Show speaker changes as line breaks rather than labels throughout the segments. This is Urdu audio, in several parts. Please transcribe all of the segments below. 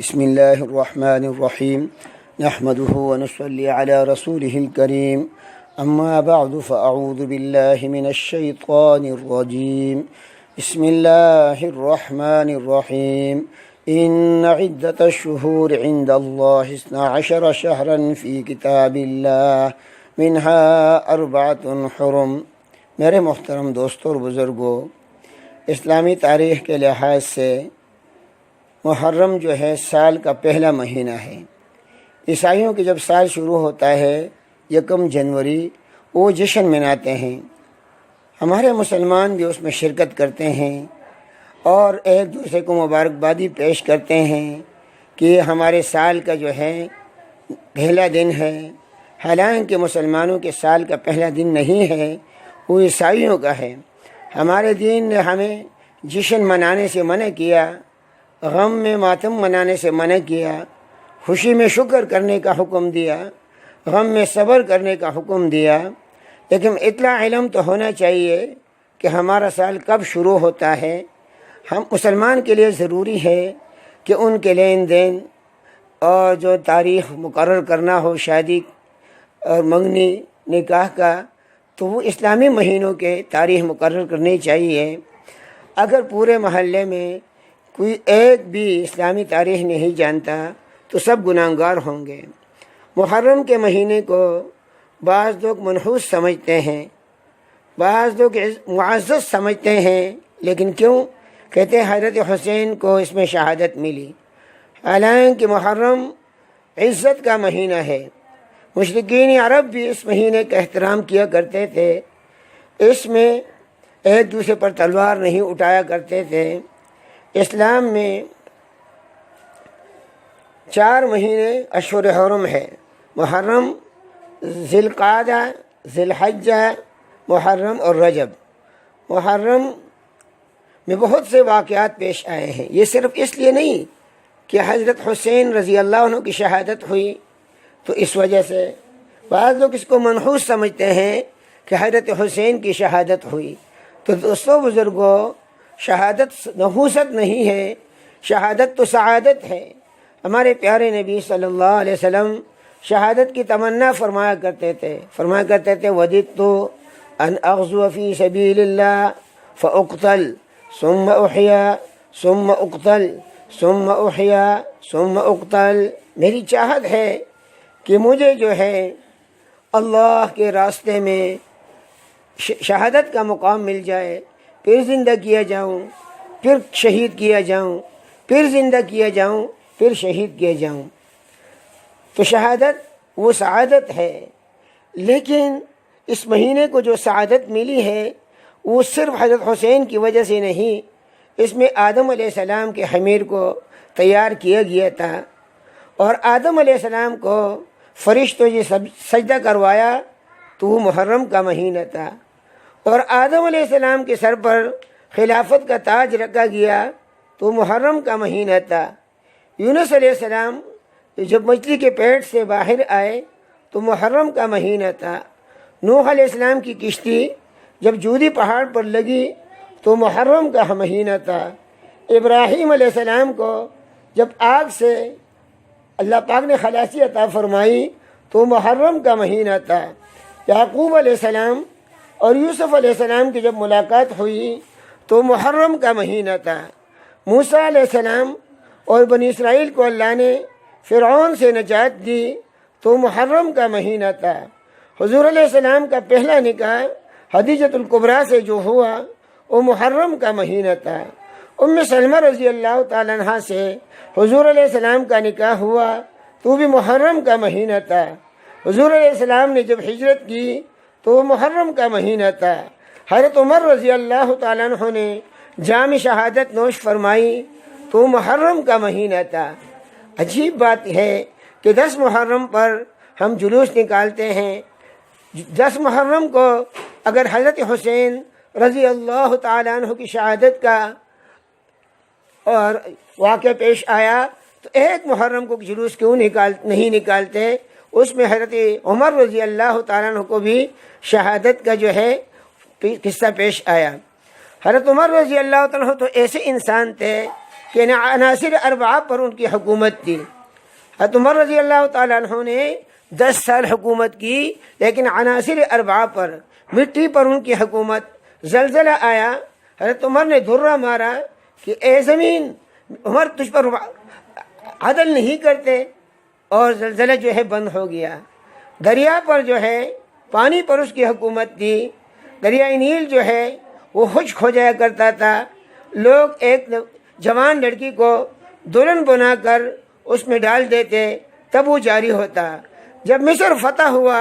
بسم الله الرحمن الرحيم نحمده ونصلي على رسوله الكريم أما بعد فأعوذ بالله من الشيطان الرجيم بسم الله الرحمن الرحيم إن عدة الشهور عند الله 12 شهرا في كتاب الله منها 4 حرم۔ میرے محترم دوستوں اور بزرگوں، اسلامی تاریخ کے لحاظ سے محرم جو ہے سال کا پہلا مہینہ ہے۔ عیسائیوں کی جب سال شروع ہوتا ہے 1 جنوری، وہ جشن مناتے ہیں۔ ہمارے مسلمان بھی اس میں شرکت کرتے ہیں اور ایک دوسرے کو مبارکبادی پیش کرتے ہیں کہ ہمارے سال کا جو ہے پہلا دن ہے۔ حالانکہ مسلمانوں کے سال کا پہلا دن نہیں ہے، وہ عیسائیوں کا ہے۔ ہمارے دین نے ہمیں جشن منانے سے منع کیا، غم میں ماتم منانے سے منع کیا، خوشی میں شکر کرنے کا حکم دیا، غم میں صبر کرنے کا حکم دیا۔ لیکن اطلاع علم تو ہونا چاہیے کہ ہمارا سال کب شروع ہوتا ہے۔ ہم مسلمان کے لیے ضروری ہے کہ ان کے لین دین اور جو تاریخ مقرر کرنا ہو شادی اور منگنی نکاح کا، تو وہ اسلامی مہینوں کے تاریخ مقرر کرنی چاہیے۔ اگر پورے محلے میں کوئی ایک بھی اسلامی تاریخ نہیں جانتا تو سب گناہگار ہوں گے۔ محرم کے مہینے کو بعض لوگ منحوس سمجھتے ہیں، بعض لوگ معزز سمجھتے ہیں۔ لیکن کیوں؟ کہتے ہیں حضرت حسین کو اس میں شہادت ملی۔ حالانکہ محرم عزت کا مہینہ ہے۔ مشرکین عرب بھی اس مہینے کا احترام کیا کرتے تھے، اس میں ایک دوسرے پر تلوار نہیں اٹھایا کرتے تھے۔ اسلام میں 4 مہینے اشہر حرم ہے: محرم، ذی القعدہ، ذی الحجہ، محرم اور رجب۔ محرم میں بہت سے واقعات پیش آئے ہیں۔ یہ صرف اس لیے نہیں کہ حضرت حسین رضی اللہ عنہ کی شہادت ہوئی تو اس وجہ سے بعض لوگ اس کو منحوس سمجھتے ہیں کہ حضرت حسین کی شہادت ہوئی۔ تو دوستو بزرگوں، شہادت نحوست نہیں ہے، شہادت تو سعادت ہے۔ ہمارے پیارے نبی صلی اللہ علیہ وسلم شہادت کی تمنا فرمایا کرتے تھے وَدِدْتُ أَنْ أَغْزُوَ فِي سَبِيلِ اللَّهِ فَأُقْتَلْ ثُمَّ أُحْيَا ثُمَّ أُقْتَلْ ثُمَّ أُحْيَا ثُمَّ أُقْتَلْ۔ میری چاہت ہے کہ مجھے جو ہے اللہ کے راستے میں شہادت کا مقام مل جائے، پھر زندہ کیا جاؤں، پھر شہید کیا جاؤں، پھر زندہ کیا جاؤں، پھر شہید کیا جاؤں۔ تو شہادت وہ سعادت ہے۔ لیکن اس مہینے کو جو سعادت ملی ہے وہ صرف حضرت حسین کی وجہ سے نہیں، اس میں آدم علیہ السلام کے خمیر کو تیار کیا گیا تھا، اور آدم علیہ السلام کو فرشتوں نے سجدہ کروایا تو وہ محرم کا مہینہ تھا، اور آدم علیہ السلام کے سر پر خلافت کا تاج رکھا گیا تو محرم کا مہینہ تھا۔ یونس علیہ السلام جب مچھلی کے پیٹ سے باہر آئے تو محرم کا مہینہ تھا۔ نوح علیہ السلام کی کشتی جب جودی پہاڑ پر لگی تو محرم کا مہینہ تھا۔ ابراہیم علیہ السلام کو جب آگ سے اللہ پاک نے خلاصی عطا فرمائی تو محرم کا مہینہ تھا۔ یعقوب علیہ السلام اور یوسف علیہ السلام کی جب ملاقات ہوئی تو محرم کا مہینہ تھا۔ موسیٰ علیہ السلام اور بنی اسرائیل کو اللہ نے فرعون سے نجات دی تو محرم کا مہینہ تھا۔ حضور علیہ السلام کا پہلا نکاح خدیجۃ الکبریٰ سے جو ہوا وہ محرم کا مہینہ تھا۔ ام سلمہ رضی اللہ تعالیٰ عنہ سے حضور علیہ السلام کا نکاح ہوا تو بھی محرم کا مہینہ تھا۔ حضور علیہ السلام نے جب ہجرت کی تو وہ محرم کا مہینہ تھا۔ حضرت عمر رضی اللہ تعالیٰ عنہ نے جام شہادت نوش فرمائی تو محرم کا مہینہ تھا۔ عجیب بات ہے کہ 10 محرم پر ہم جلوس نکالتے ہیں۔ 10 محرم کو اگر حضرت حسین رضی اللہ تعالیٰ عنہ کی شہادت کا اور واقعہ پیش آیا تو 1 محرم کو جلوس کیوں نہیں نکالتے؟ اس میں حضرت عمر رضی اللہ تعالیٰ عنہ کو بھی شہادت کا جو ہے قصہ پیش آیا۔ حضرت عمر رضی اللہ تعالیٰ عنہ تو ایسے انسان تھے کہ عناصر اربعہ پر ان کی حکومت تھی۔ حضرت عمر رضی اللہ تعالیٰ عنہ نے 10 سال حکومت کی، لیکن عناصر اربعہ پر، مٹی پر ان کی حکومت۔ زلزلہ آیا، حضرت عمر نے دھرا مارا کہ اے زمین، عمر تجھ پر عدل نہیں کرتے، اور زلزلہ جو ہے بند ہو گیا۔ دریا پر جو ہے پانی پر اس کی حکومت تھی، دریائے نیل جو ہے وہ خشک ہو جایا کرتا تھا، لوگ ایک جوان لڑکی کو دلہن بنا کر اس میں ڈال دیتے، تب وہ جاری ہوتا۔ جب مصر فتح ہوا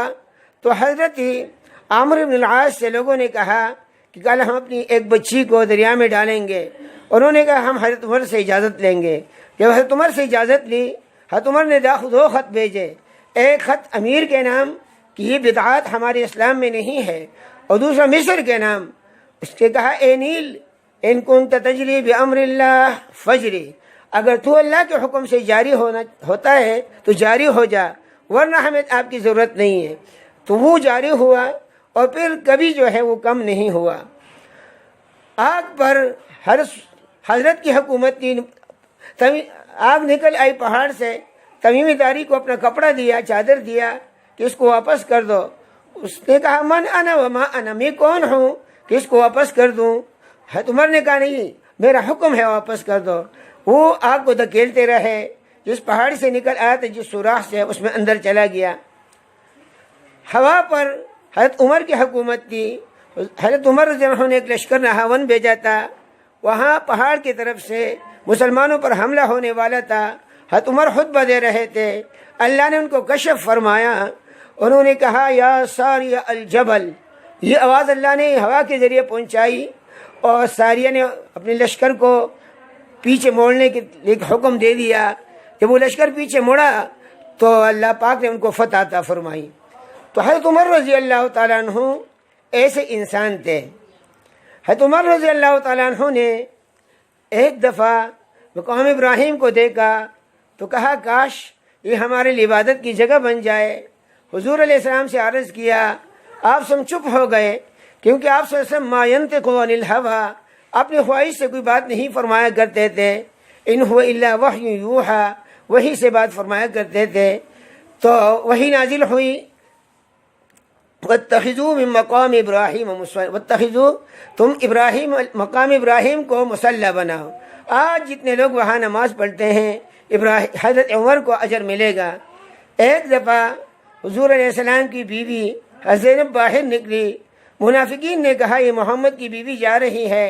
تو حضرت عامر بن العاص سے لوگوں نے کہا کہ کل ہم اپنی ایک بچی کو دریا میں ڈالیں گے، انہوں نے کہا ہم حضرت عمر سے اجازت لیں گے۔ جب حضرت عمر سے اجازت لی، حضرت عمر نے 2 خط بھیجے، ایک خط امیر کے نام کہ یہ بدعات ہمارے اسلام میں نہیں ہے، اور دوسرا مصر کے نام، اس کے کہا اے نیل ان کنت تجری بامر اللہ فجری، اگر تو اللہ کے حکم سے جاری ہوتا ہے تو جاری ہو جا، ورنہ ہمیں آپ کی ضرورت نہیں ہے۔ تو وہ جاری ہوا، اور پھر کبھی جو ہے وہ کم نہیں ہوا۔ آگ پر حضرت کی حکومت کی، آگ نکل آئی پہاڑ سے، تمیم داری کو اپنا کپڑا دیا، چادر دیا کہ اس کو واپس کر دو۔ اس نے کہا من انا وما انا، میں کون ہوں کہ اس کو واپس کر دوں؟ حضرت عمر نے کہا نہیں، میرا حکم ہے واپس کر دو۔ وہ آگ کو دھکیلتے رہے، جس پہاڑ سے نکل آیا تھا، جس سوراخ سے، اس میں اندر چلا گیا۔ ہوا پر حضرت عمر کی حکومت تھی۔ حضرت عمر رضی اللہ عنہ نے ایک لشکر نہاون بھیجا تھا، وہاں پہاڑ کی طرف سے مسلمانوں پر حملہ ہونے والا تھا۔ حضرت عمر خطبہ دے رہے تھے، اللہ نے ان کو کشف فرمایا، انہوں نے کہا یا ساریہ الجبل، یہ آواز اللہ نے ہوا کے ذریعے پہنچائی، اور ساریہ نے اپنے لشکر کو پیچھے موڑنے کے لیے حکم دے دیا۔ جب وہ لشکر پیچھے مڑا تو اللہ پاک نے ان کو فتح عطا فرمائی۔ تو حضرت عمر رضی اللہ تعالیٰ عنہ ایسے انسان تھے۔ حضرت عمر رضی اللہ تعالیٰ عنہ نے ایک دفعہ مقام ابراہیم کو دیکھا تو کہا کاش یہ ہمارے لیے عبادت کی جگہ بن جائے۔ حضور علیہ السلام سے عرض کیا، آپ سب چپ ہو گئے، کیونکہ آپ صلی اللہ علیہ وسلم ما ینطق عن الہویٰ، اپنی خواہش سے کوئی بات نہیں فرمایا کرتے تھے، ان هو الا وحی یوحیٰ، وحی سے بات فرمایا کرتے تھے۔ تو وحی نازل ہوئی، واتخذوا من مقام ابراہیم مصلی، واتخذوا، تم مقام ابراہیم کو مصلی بناؤ۔ آج جتنے لوگ وہاں نماز پڑھتے ہیں، حضرت عمر کو اجر ملے گا۔ ایک دفعہ حضور علیہ السلام کی بیوی حضرت زینب باہر نکلی، منافقین نے کہا یہ محمد کی بیوی جا رہی ہے۔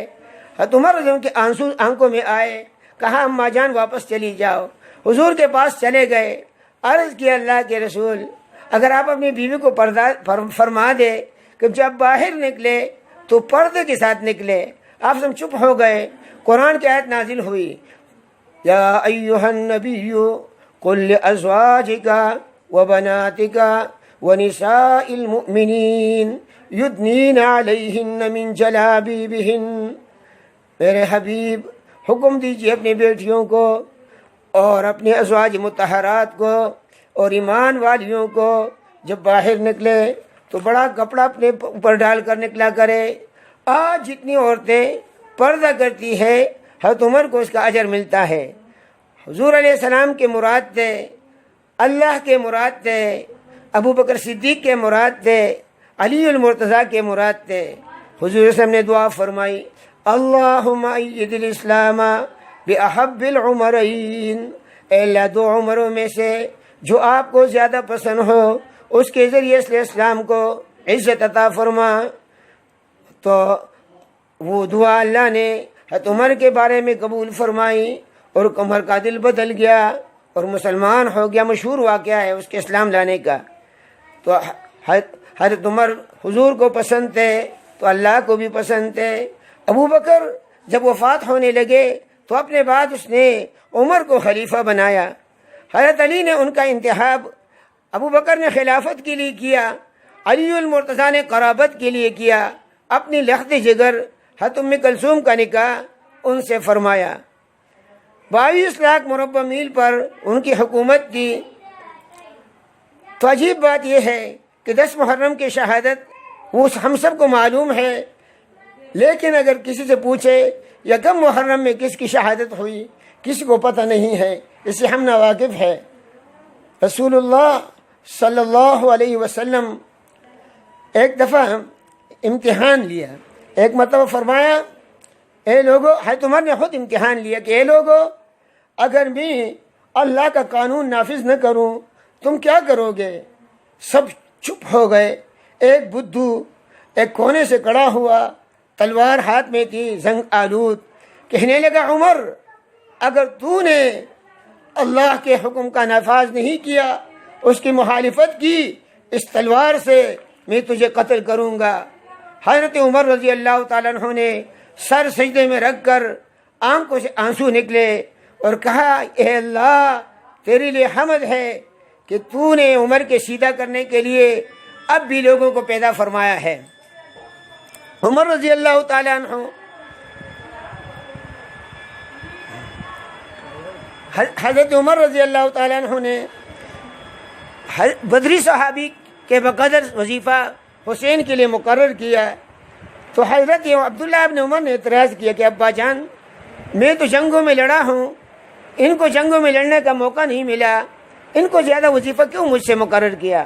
حضرت عمر رضی اللہ عنہ کے آنسو آنکھوں میں آئے، کہا اماں جان واپس چلی جاؤ۔ حضور کے پاس چلے گئے، عرض کیا اللہ کے رسول اگر آپ اپنی بیوی کو فرما دے کہ جب باہر نکلے تو پردے کے ساتھ نکلے۔ آپ سب چپ ہو گئے۔ قرآن کی آیت نازل ہوئی، یا ایھا النبی قل لازواجک وبناتک ونساء المؤمنین یدنین علیہن من جلابیبہن، میرے حبیب حکم دیجیے اپنی بیٹیوں کو اور اپنے ازواج مطہرات کو اور ایمان والیوں کو جب باہر نکلے تو بڑا کپڑا اپنے اوپر ڈال کر نکلا کرے۔ آج جتنی عورتیں پردہ کرتی ہے، حضرت عمر کو اس کا اجر ملتا ہے۔ حضور علیہ السلام کے مراد تھے، اللہ کے مراد تھے، ابو بکر صدیق کے مراد تھے، علی المرتضیٰ کے مراد تھے۔ حضور صلی اللہ علیہ وسلم نے دعا فرمائی، اللہم ایّد الاسلام بأحب العمرین، اے اللہ 2 عمروں میں سے جو آپ کو زیادہ پسند ہو اس کے ذریعے سے اسلام کو عزت عطا فرما۔ تو وہ دعا اللہ نے حضرت عمر کے بارے میں قبول فرمائی، اور عمر کا دل بدل گیا اور مسلمان ہو گیا۔ مشہور واقعہ ہے اس کے اسلام لانے کا۔ تو حضرت عمر حضور کو پسند تھے تو اللہ کو بھی پسند تھے۔ ابو بکر جب وفات ہونے لگے تو اپنے بعد اس نے عمر کو خلیفہ بنایا۔ حضرت علی نے ان کا انتخاب ابو بکر نے خلافت کے لیے کیا، علی المرتضیٰ نے قرابت کے لیے کیا۔ اپنی لخت جگر حضرت ام کلثوم کا نکاح ان سے فرمایا۔ 22 لاکھ مربع میل پر ان کی حکومت تھی۔ تو عجیب بات یہ ہے کہ 10 محرم کی شہادت وہ ہم سب کو معلوم ہے، لیکن اگر کسی سے پوچھے یکم محرم میں کس کی شہادت ہوئی، کسی کو پتہ نہیں ہے، اس سے ہم ناواقف ہے۔ رسول اللہ صلی اللہ علیہ وسلم ایک دفعہ امتحان لیا، ایک مرتبہ فرمایا اے لوگو، حضرت عمر نے خود امتحان لیا کہ اے لوگو، اگر میں اللہ کا قانون نافذ نہ کروں تم کیا کرو گے؟ سب چپ ہو گئے۔ ایک بدھو ایک کونے سے کڑا ہوا، تلوار ہاتھ میں تھی، زنگ آلود، کہنے لگا عمر، اگر تو نے اللہ کے حکم کا نافذ نہیں کیا، اس کی مخالفت کی، اس تلوار سے میں تجھے قتل کروں گا۔ حضرت عمر رضی اللہ تعالیٰ عنہ نے سر سجدے میں رکھ کر آنکھوں سے آنسو نکلے اور کہا اے اللہ، تیرے لیے حمد ہے کہ تو نے عمر کے سیدھا کرنے کے لیے اب بھی لوگوں کو پیدا فرمایا ہے۔ عمر رضی اللہ تعالیٰ عنہ حضرت عمر رضی اللہ تعالیٰ عنہ نے بدری صحابی کے بقدر وظیفہ حسین کے لیے مقرر کیا، تو حضرت عبداللہ ابن عمر نے اعتراض کیا کہ ابا جان، میں تو جنگوں میں لڑا ہوں، ان کو جنگوں میں لڑنے کا موقع نہیں ملا، ان کو زیادہ وظیفہ کیوں مجھ سے مقرر کیا؟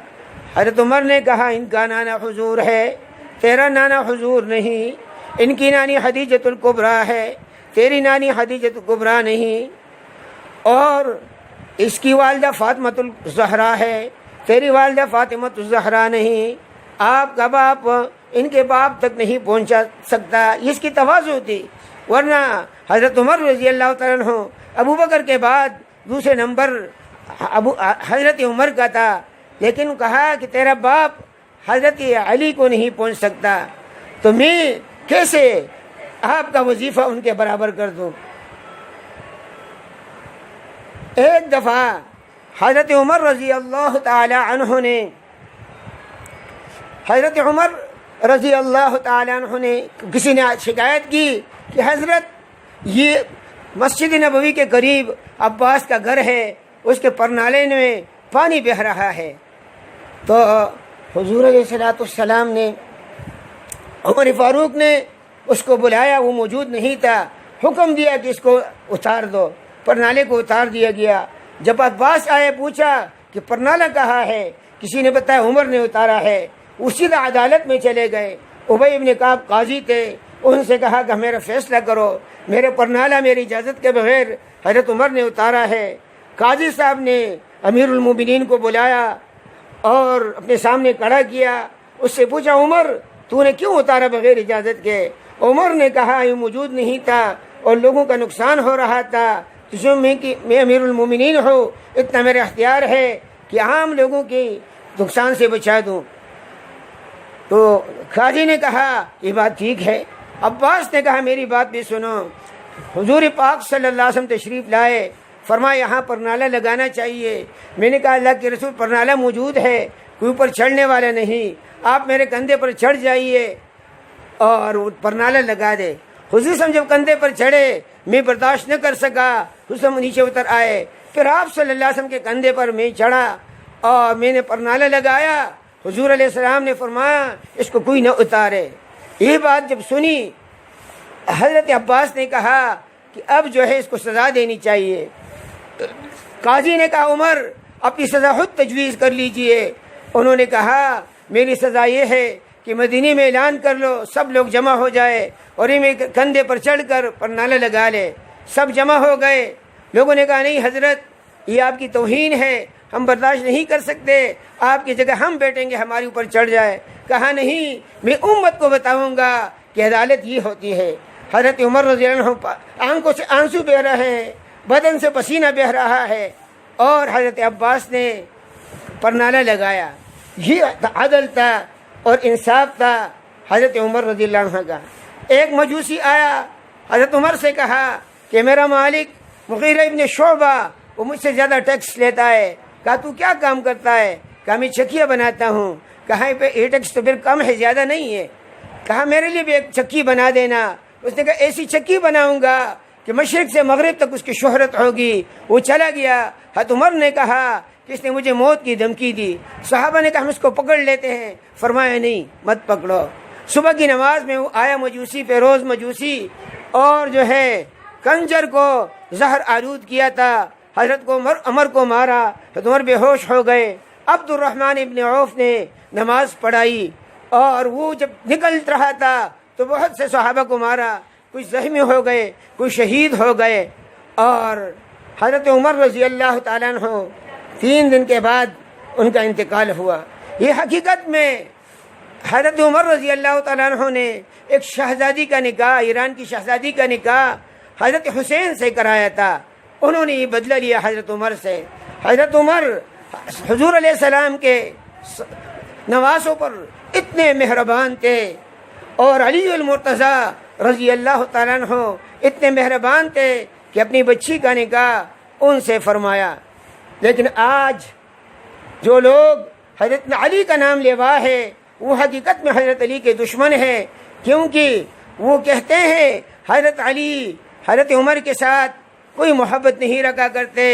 حضرت عمر نے کہا ان کا نانا حضور ہے، تیرا نانا حضور نہیں، ان کی نانی خدیجۃ الکبریٰ ہے، تیری نانی خدیجۃ الکبریٰ نہیں، اور اس کی والدہ فاطمۃ الزہرا ہے، تیری والدہ فاطمۃ الزہرا نہیں، آپ کا باپ ان کے باپ تک نہیں پہنچا سکتا، اس کی تواضع تھی۔ ورنہ حضرت عمر رضی اللہ تعالیٰ عنہ ابو بکر کے بعد دوسرے نمبر حضرت عمر کا تھا، لیکن کہا کہ تیرا باپ حضرت علی کو نہیں پہنچ سکتا، تو میں کیسے آپ کا وظیفہ ان کے برابر کر دوں؟ ایک دفعہ حضرت عمر رضی اللہ تعالی عنہ نے کسی نے شکایت کی کہ حضرت یہ مسجد نبوی کے قریب عباس کا گھر ہے، اس کے پرنالے میں پانی بہہ رہا ہے۔ تو حضور علیہ الصلوۃ والسلام نے عمر فاروق نے اس کو بلایا، وہ موجود نہیں تھا، حکم دیا کہ اس کو اتار دو، پرنالے کو اتار دیا گیا۔ جب عباس آئے پوچھا کہ پرنالہ کہاں ہے، کسی نے بتایا عمر نے اتارا ہے، اسی طرح عدالت میں چلے گئے۔ ابی ابن کعب قاضی تھے، ان سے کہا کہ میرا فیصلہ کرو، میرے پرنالہ میری اجازت کے بغیر حضرت عمر نے اتارا ہے۔ قاضی صاحب نے امیر المومنین کو بلایا اور اپنے سامنے کھڑا کیا، اس سے پوچھا عمر تو نے کیوں اتارا بغیر اجازت کے؟ عمر نے کہا یہ موجود نہیں تھا اور لوگوں کا نقصان ہو رہا تھا، تو میں امیر المومنین ہوں، اتنا میرا اختیار ہے کہ عام لوگوں کی نقصان سے بچا دوں۔ تو قاضی نے کہا یہ بات ٹھیک ہے۔ عباس نے کہا میری بات بھی سنو، حضور پاک صلی اللہ علیہ وسلم تشریف لائے، فرمایا یہاں پرنالہ لگانا چاہیے۔ میں نے کہا اللہ کے رسول پرنالہ موجود ہے، کوئی اوپر چڑھنے والا نہیں، آپ میرے کندھے پر چڑھ جائیے اور پرنالہ لگا دے۔ حضور صلی جب کندھے پر چڑھے، میں برداشت نہ کر سکا، حضور نیچے اتر آئے، پھر آپ صلی اللہ علیہ وسلم کے کندھے پر میں چڑھا اور میں نے پرنالہ لگایا۔ حضور علیہ السلام نے فرمایا اس کو کوئی نہ اتارے۔ یہ بات جب سنی، حضرت عباس نے کہا کہ اب جو ہے اس کو سزا دینی چاہیے۔ قاضی نے کہا عمر اپنی سزا خود تجویز کر لیجئے۔ انہوں نے کہا میری سزا یہ ہے کہ مدینے میں اعلان کر لو، سب لوگ جمع ہو جائے اور یہ کندھے پر چڑھ کر پرنالہ لگا لے۔ سب جمع ہو گئے، لوگوں نے کہا نہیں حضرت یہ آپ کی توہین ہے، ہم برداشت نہیں کر سکتے، آپ کی جگہ ہم بیٹھیں گے، ہمارے اوپر چڑھ جائے۔ کہا نہیں، میں امت کو بتاؤں گا کہ عدالت یہ ہوتی ہے۔ حضرت عمر رضی اللہ عنہ آنکھوں سے آنسو بہہ رہے ہیں، بدن سے پسینہ بہہ رہا ہے، اور حضرت عباس نے پرنالہ لگایا۔ یہ عدل تھا اور انصاف تھا حضرت عمر رضی اللہ عنہ کا۔ ایک مجوسی آیا، حضرت عمر سے کہا کہ میرا مالک مغیرہ ابن شعبہ وہ مجھ سے زیادہ ٹیکس لیتا ہے۔ کہا تو کیا کام کرتا ہے؟ کہا میں چکیاں بناتا ہوں۔ کہا یہ ٹیکس تو پھر کم ہے، زیادہ نہیں ہے۔ کہا میرے لیے بھی ایک چکی بنا دینا۔ اس نے کہا ایسی چکی بناؤں گا کہ مشرق سے مغرب تک اس کی شہرت ہوگی۔ وہ چلا گیا۔ حضرت عمر نے کہا کہ اس نے مجھے موت کی دھمکی دی۔ صحابہ نے کہا ہم اس کو پکڑ لیتے ہیں، فرمایا نہیں مت پکڑو۔ صبح کی نماز میں وہ آیا مجوسی، فیروز مجوسی، اور جو ہے کنجر کو زہر آلود کیا تھا، حضرت کو عمر کو مارا، حضرت عمر بے ہوش ہو گئے۔ عبد الرحمن ابن عوف نے نماز پڑھائی، اور وہ جب نکل رہا تھا تو بہت سے صحابہ کو مارا، کچھ زخمی ہو گئے، کچھ شہید ہو گئے، اور حضرت عمر رضی اللہ تعالیٰ عنہ 3 دن کے بعد ان کا انتقال ہوا۔ یہ حقیقت میں حضرت عمر رضی اللہ تعالیٰ عنہ نے ایک شہزادی کا نکاح، ایران کی شہزادی کا نکاح حضرت حسین سے کرایا تھا، انہوں نے یہ بدلہ لیا حضرت عمر سے۔ حضرت عمر حضور علیہ السلام کے نواسوں پر اتنے مہربان تھے، اور علی المرتضیٰ رضی اللہ تعالیٰ عنہ اتنے مہربان تھے کہ اپنی بچی کا نکاح ان سے فرمایا۔ لیکن آج جو لوگ حضرت علی کا نام لیوا ہے وہ حقیقت میں حضرت علی کے دشمن ہیں، کیونکہ وہ کہتے ہیں حضرت علی حضرت عمر کے ساتھ کوئی محبت نہیں رکھا کرتے،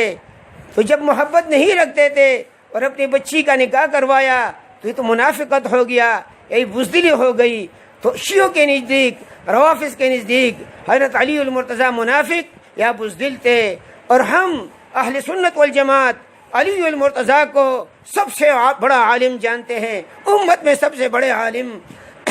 تو جب محبت نہیں رکھتے تھے اور اپنی بچی کا نکاح کروایا تو یہ تو منافقت ہو گیا، یہی بزدلی ہو گئی۔ تو شیعوں کے نزدیک، روافض کے نزدیک حضرت علی المرتضیٰ منافق یا بزدل تھے، اور ہم اہل سنت والجماعت علی المرتضیٰ کو سب سے بڑا عالم جانتے ہیں، امت میں سب سے بڑے عالم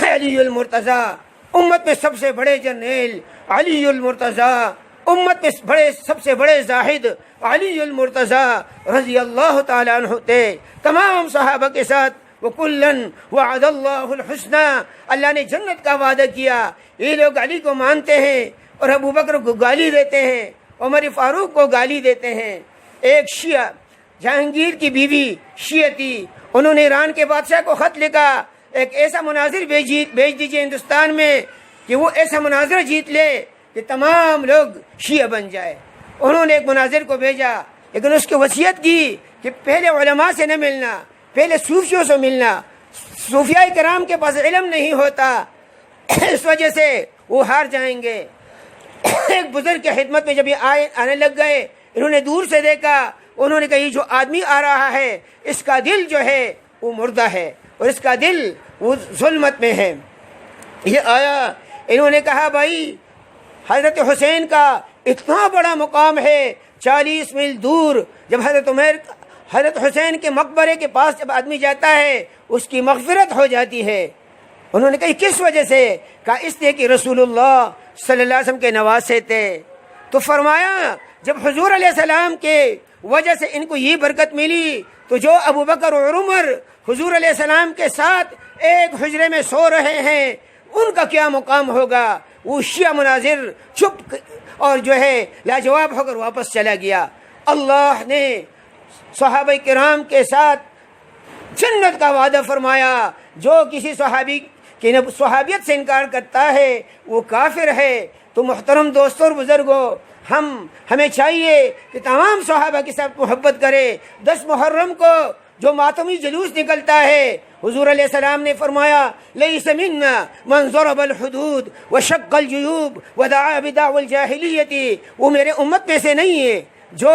علی المرتضیٰ، امت میں سب سے بڑے جرنیل علی المرتضیٰ، امت میں سب سے بڑے زاہد علی المرتضیٰ رضی اللہ تعالیٰ عنہ تھے۔ تمام صحابہ کے ساتھ وَكُلًّا وَعَدَ اللَّهُ الْحُسْنَى، اللہ نے جنت کا وعدہ کیا۔ یہ لوگ علی کو مانتے ہیں اور ابو بکر کو گالی دیتے ہیں، عمر فاروق کو گالی دیتے ہیں۔ ایک شیعہ جہانگیر کی بیوی شیعہ تھی، انہوں نے ایران کے بادشاہ کو خط لکھا، ایک ایسا مناظر بھیج دیجیے ہندوستان میں کہ وہ ایسا مناظر جیت لے کہ تمام لوگ شیعہ بن جائے۔ انہوں نے ایک مناظر کو بھیجا، لیکن اس کی وصیت کی کہ پہلے علماء سے نہ ملنا، پہلے صوفیوں سے ملنا، صوفیاء کرام کے پاس علم نہیں ہوتا، اس وجہ سے وہ ہار جائیں گے۔ ایک بزرگ کی خدمت میں جب یہ آنے لگ گئے، انہوں نے دور سے دیکھا، انہوں نے کہا یہ جو آدمی آ رہا ہے اس کا دل جو ہے وہ مردہ ہے، اور اس کا دل وہ ظلمت میں ہے۔ یہ آیا، انہوں نے کہا بھائی حضرت حسین کا اتنا بڑا مقام ہے، 40 میل دور جب حضرت حسین کے مقبرے کے پاس جب آدمی جاتا ہے اس کی مغفرت ہو جاتی ہے۔ انہوں نے کہا کس وجہ سے؟ کہا اس لیے کہ رسول اللہ صلی اللہ علیہ وسلم کے نواسے تھے۔ تو فرمایا جب حضور علیہ السلام کے وجہ سے ان کو یہ برکت ملی، تو جو ابو بکر اور عمر حضور علیہ السلام کے ساتھ ایک حجرے میں سو رہے ہیں ان کا کیا مقام ہوگا؟ وہ شیعہ مناظر چپ اور جو ہے لاجواب ہو کر واپس چلا گیا۔ اللہ نے صحابہ کرام کے ساتھ جنت کا وعدہ فرمایا، جو کسی صحابی کی صحابیت سے انکار کرتا ہے وہ کافر ہے۔ تو محترم دوستوں اور بزرگوں، ہمیں چاہیے کہ تمام صحابہ کے ساتھ محبت کرے۔ 10 محرم کو جو ماتمی جلوس نکلتا ہے، حضور علیہ السلام نے فرمایا لیس منا من ضرب الحدود وشق الجیوب ودعا بدعوى الجاہلیت، وہ میرے امت میں سے نہیں ہے جو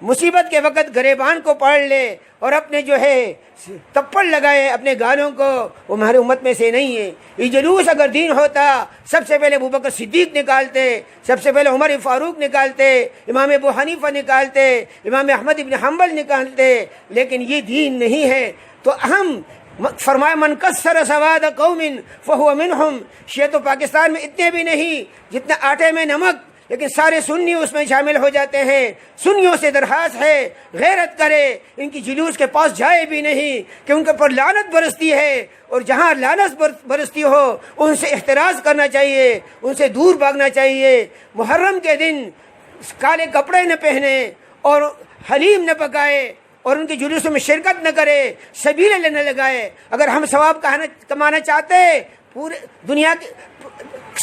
مصیبت کے وقت گریبان کو پاڑ لے اور اپنے جو ہے تپڑ لگائے اپنے گالوں کو، وہ ہمارے امت میں سے نہیں ہے۔ یہ جلوس اگر دین ہوتا سب سے پہلے ابو بکر صدیق نکالتے، سب سے پہلے عمر فاروق نکالتے، امام ابو حنیفہ نکالتے، امام احمد ابن حنبل نکالتے، لیکن یہ دین نہیں ہے۔ تو ہم فرمایا من کسر سواد قوم فہو منہم، شیعہ تو پاکستان میں اتنے بھی نہیں جتنا آٹے میں نمک، لیکن سارے سنی اس میں شامل ہو جاتے ہیں۔ سنیوں سے درخواست ہے غیرت کرے، ان کی جلوس کے پاس جائے بھی نہیں کہ ان کے پر لعنت برستی ہے، اور جہاں لعنت برستی ہو ان سے احتراز کرنا چاہیے، ان سے دور بھاگنا چاہیے۔ محرم کے دن کالے کپڑے نہ پہنے اور حلیم نہ پکائے اور ان کے جلوسوں میں شرکت نہ کرے، سبیلیں لینے لگائے۔ اگر ہم ثواب کمانا چاہتے پورے دنیا کے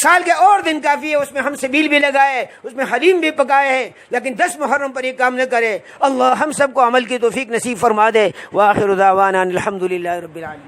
سال کے اور دن کافی ہے، اس میں ہم سبیل بھی لگائے، اس میں حلیم بھی پکائے ہیں، لیکن 10 محرم پر یہ کام نہ کرے۔ اللہ ہم سب کو عمل کی توفیق نصیب فرما دے۔ وآخر دعوانا الحمدللہ رب العالمین۔